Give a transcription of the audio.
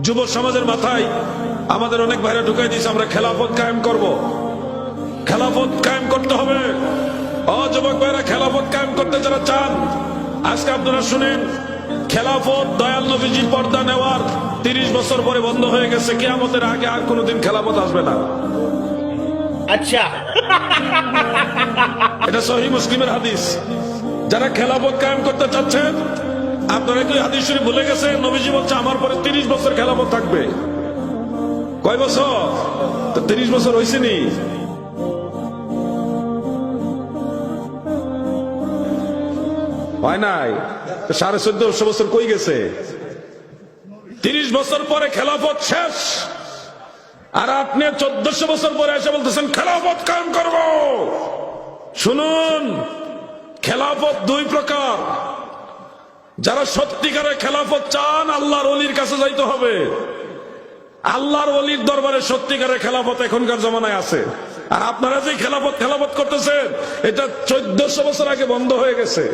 যুব সমাজের মাথায় আমাদের অনেক ভাইরা ঢুকাই দিয়েছে আমরা খেলাফত কায়েম করব। খেলাফত কায়েম করতে হবে। যুবক ভাইরা, খেলাফত কায়েম করতে যারা চান, আজকে আপনারা শুনেন, খেলাফত দয়াল নবীজির পর্দা নেওয়ার 30 বছর পরে বন্ধ হয়ে গেছে। কিয়ামতের আগে আর কোনোদিন খেলাফত আসবে না। আচ্ছা, এটা সহিহ মুসলিমের হাদিস। যারা খেলাফত কায়েম করতে চাচ্ছেন, আপনারা কি হাদিস শরীফ ভুলে গেছেন? নবীজি বলছে আমার পরে 30 বছর খেলাফত থাকবে। কয় বছর? তো 30 বছর হয়েছে নি? হয় নাই? 1450 বছর কই গেছে? 30 বছর পরে খেলাফত শেষ, আর আপনি 1400 বছর পরে এসে বলতেছেন খেলাফত কায়েম করব। শুনুন, খেলাফত দুই প্রকার। যারা সত্যিকারের খেলাফত চান, আল্লাহর ওলির কাছে যাইতে হবে। আল্লাহর ওলির দরবারে সত্যিকারের খেলাফত এখনকার জমানায় আছে। আর আপনারা যে খেলাফত করতেছেন, এটা 1400 বছর আগে বন্ধ হয়ে গেছে।